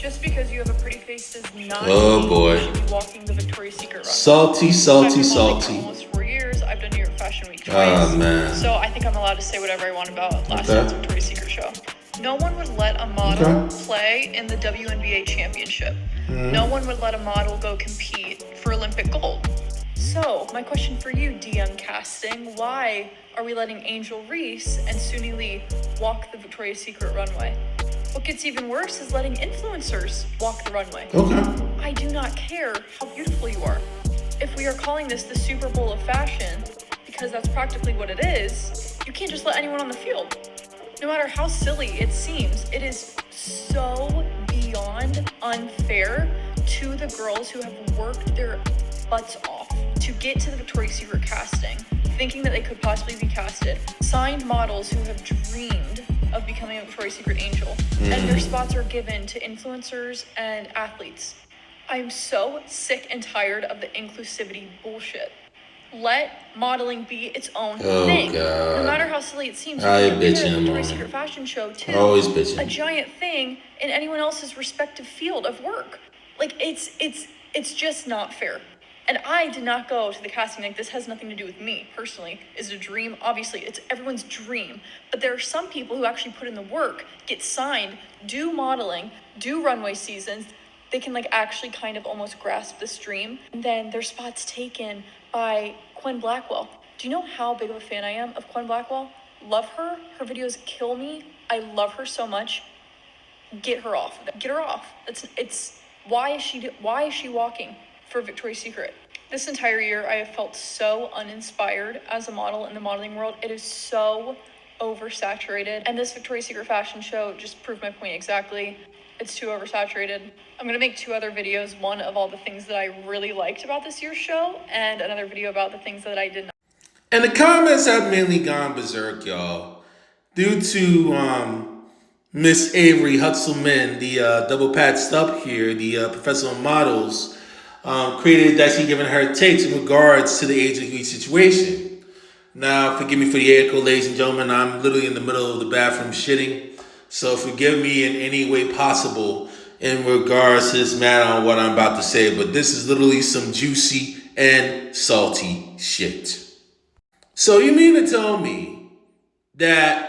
Just because you have a pretty face does not Oh mean boy. you should be walking the Victoria's Secret runway. Salty. I've been modeling for almost 4 years. I've done New York Fashion Week twice. Oh man. So I think I'm allowed to say whatever I want about last night's Victoria's Secret show. No one would let a model play in the WNBA championship. No one would let a model go compete for Olympic gold. So my question for you, DM casting, why are we letting Angel Reese and Suni Lee walk the Victoria's Secret runway? What gets even worse is letting influencers walk the runway. Okay. I do not care how beautiful you are. If we are calling this the Super Bowl of fashion, because that's practically what it is, you can't just let anyone on the field. No matter how silly it seems, it is so beyond unfair to the girls who have worked their butts off to get to the Victoria's Secret casting, thinking that they could possibly be casted, signed models who have dreamed of becoming a Victoria's Secret angel, and their spots are given to influencers and athletes. I'm so sick and tired of the inclusivity bullshit. Let modeling be its own thing. God. No matter how silly it seems, I you bitch can him, Victoria's Secret fashion show too. Always bitching. A giant thing in anyone else's respective field of work. Like it's just not fair. And I did not go to the casting. Like, this has nothing to do with me personally. Is it a dream? Obviously, it's everyone's dream. But there are some people who actually put in the work, get signed, do modeling, do runway seasons. They can like actually kind of almost grasp this dream. And then their spot's taken by Quen Blackwell. Do you know how big of a fan I am of Quen Blackwell? Love her. Her videos kill me. I love her so much. Get her off. Get her off. Why is she walking for Victoria's Secret? This entire year, I have felt so uninspired as a model in the modeling world. It is so oversaturated. And this Victoria's Secret fashion show just proved my point exactly. It's too oversaturated. I'm gonna make 2 other videos, one of all the things that I really liked about this year's show, and another video about the things that I did not. And the comments have mainly gone berserk, y'all, due to Miss Avary Hutzelman, the double patched up here, the professional models, created actually giving her takes in regards to the Angel Reese situation. Now, forgive me for the echo, ladies and gentlemen. I'm literally in the middle of the bathroom shitting, so forgive me in any way possible in regards to this matter on what I'm about to say, but this is literally some juicy and salty shit. So you mean to tell me that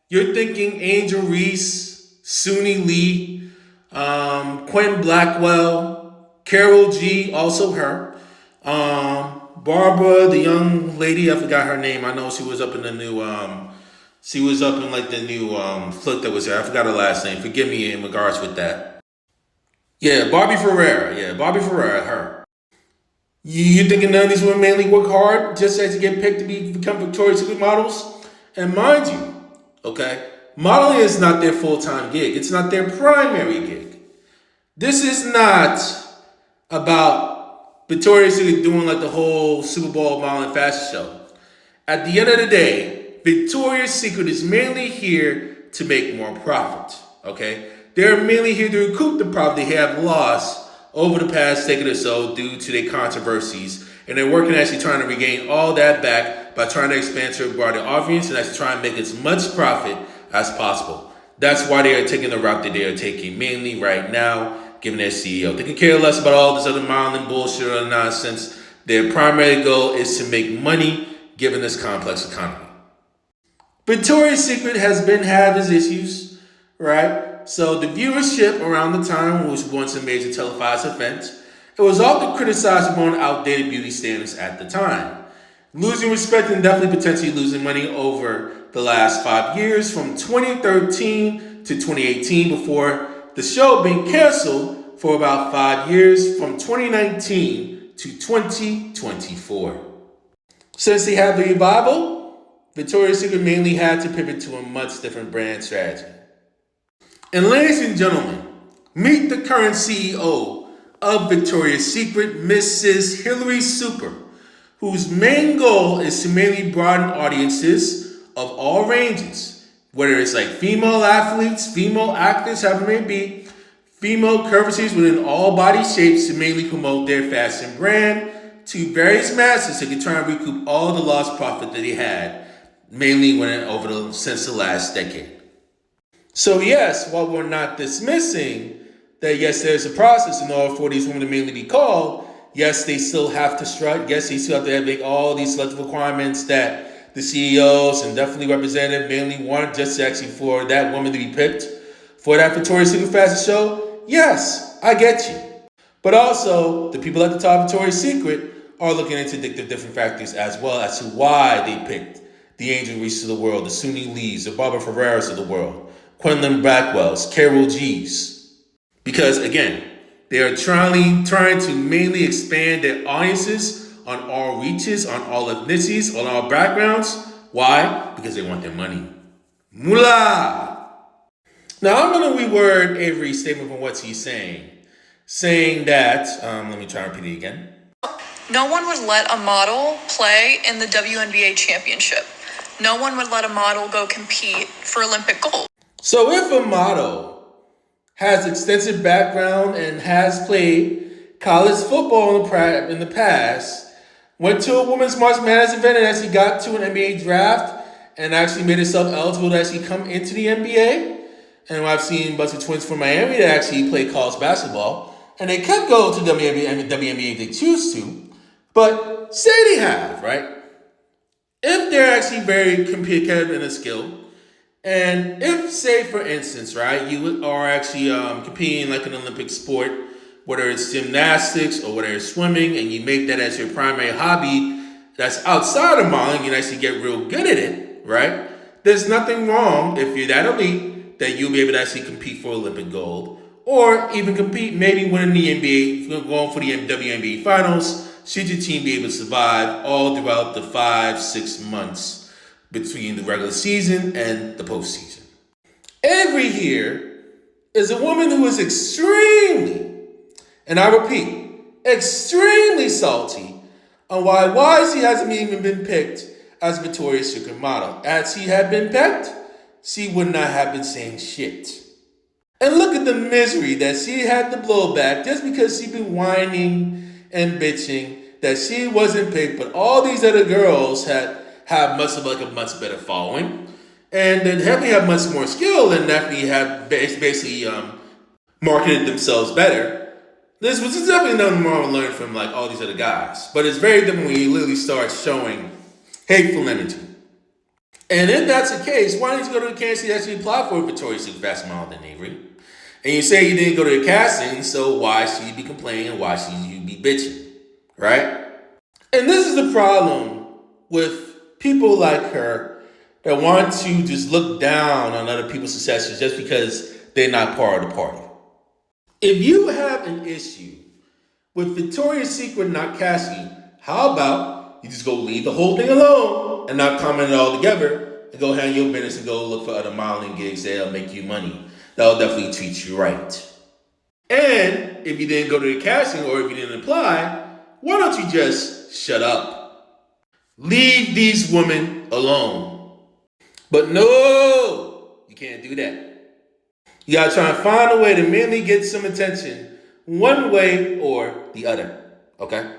you're thinking Angel Reese, Suni Lee, Quen Blackwell, Karol G, also her, Barbara, the young lady, I forgot her name. I know she was up in the new, flick that was there. I forgot her last name. Forgive me in regards with that. Yeah, Barbie Ferreira, her. You thinking none of these women mainly work hard just as to get picked to become Victoria's Secret models? And mind you, okay, modeling is not their full-time gig. It's not their primary gig. This is not about Victoria's Secret doing like the whole Super Bowl modeling fashion show. At the end of the day, Victoria's Secret is mainly here to make more profit, okay? They're mainly here to recoup the profit they have lost over the past decade or so due to their controversies. And they're working actually trying to regain all that back by trying to expand to a broader audience and actually try and make as much profit as possible. That's why they are taking the route that they are taking mainly right now, given their CEO. They can care less about all this other modeling bullshit or nonsense. Their primary goal is to make money given this complex economy. Victoria's Secret has been having its issues, right? So the viewership around the time was once a major televised event. It was often criticized for more outdated beauty standards at the time. Losing respect and definitely potentially losing money over the last 5 years from 2013 to 2018 before the show being canceled for about 5 years from 2019 to 2024. Since they had the revival, Victoria's Secret mainly had to pivot to a much different brand strategy. And ladies and gentlemen, meet the current CEO of Victoria's Secret, Mrs. Hillary Super, whose main goal is to mainly broaden audiences of all ranges, whether it's like female athletes, female actors, however it may be, female curvatures within all body shapes to mainly promote their fashion brand to various masses that can try and recoup all the lost profit that they had, mainly since the last decade. So yes, while we're not dismissing that yes, there's a process in order for these women to mainly be called. Yes, they still have to strut. Yes, they still have to make all these selective requirements that the CEOs and definitely representative mainly want just actually for that woman to be picked for that Victoria's Secret fashion show. Yes, I get you. But also, the people at the top of Victoria's Secret are looking into different factors as well as to why they picked the Angel Reese of the world, the Suni Lees, the Barbie Ferreiras of the world, Quen Blackwells, Karol G's. Because again, they are trying to mainly expand their audiences on all reaches, on all ethnicities, on all backgrounds. Why? Because they want their money. Moolah! Now I'm going to reword Avary's statement from what he's saying. Saying that, let me try and repeat it again. No one would let a model play in the WNBA championship. No one would let a model go compete for Olympic gold. So if a model has extensive background and has played college football in the past, went to a women's March Madness event and actually got to an NBA draft and actually made herself eligible to actually come into the NBA, and I've seen a bunch of twins from Miami that actually play college basketball, and they could go to WNBA if they choose to, but say they have, right? If they're actually very competitive in a skill, and if, say, for instance, right, you are actually competing like an Olympic sport, whether it's gymnastics or whether it's swimming, and you make that as your primary hobby that's outside of modeling, you actually get real good at it, right? There's nothing wrong if you're that elite that you'll be able to actually compete for Olympic gold, or even compete, maybe winning the NBA, going for the WNBA finals, should your team be able to survive all throughout the 5-6 months between the regular season and the postseason. Avery here is a woman who is extremely, and I repeat, extremely salty on why she hasn't even been picked as Victoria's Secret model. As she had been picked, she would not have been saying shit. And look at the misery that she had to blow back just because she'd been whining and bitching that she wasn't picked, but all these other girls have much better following, and then definitely have much more skill, and definitely have basically marketed themselves better. This was definitely nothing more to learn from like all these other guys, but it's very different when you literally start showing hateful energy. And if that's the case, why didn't you go to the casting and actually apply for a Victoria's Secret fashion model than Avery? And you say you didn't go to the casting, so why should you be complaining and why should you be bitching, right? And this is the problem with people like her that want to just look down on other people's successes just because they're not part of the party. If you have an issue with Victoria's Secret not casting, how about you just go leave the whole thing alone and not comment it all together and go handle your business and go look for other modeling gigs that'll make you money. That'll definitely treat you right. And if you didn't go to the casting or if you didn't apply, why don't you just shut up? Leave these women alone. But no, you can't do that. You gotta try and find a way to mainly get some attention one way or the other, okay?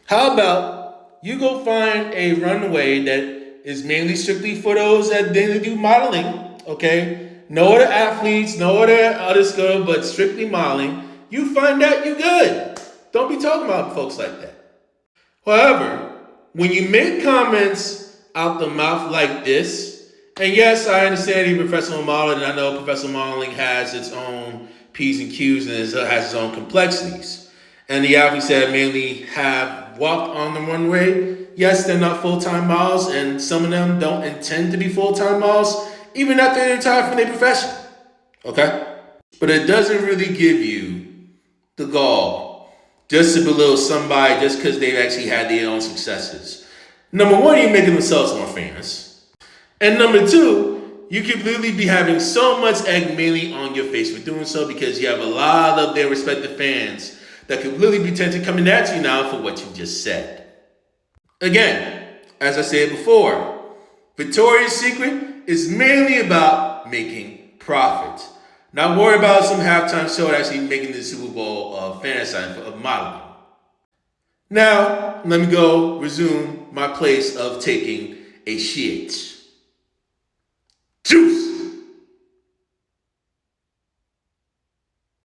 How about you go find a runway that is mainly strictly for those that didn't do modeling, okay? No other athletes, no other skill, but strictly modeling. You find that, you good. Don't be talking about folks like that. However, when you make comments out the mouth like this, and yes, I understand even professional modeling, and I know professional modeling has its own P's and Q's and it has its own complexities. And the athletes that mainly have walked on the runway, yes, they're not full-time models, and some of them don't intend to be full-time models, even after they retire from their profession, okay? But it doesn't really give you the gall just to belittle somebody just because they've actually had their own successes. Number one, you're making themselves more famous. And number two, you could literally be having so much egg mainly on your face for doing so because you have a lot of their respective fans that could literally be tempted coming at you now for what you just said. Again, as I said before, Victoria's Secret is mainly about making profit. Not worry about some halftime show actually making the Super Bowl fantasy of modeling. Now, let me go resume my place of taking a shit. Juice!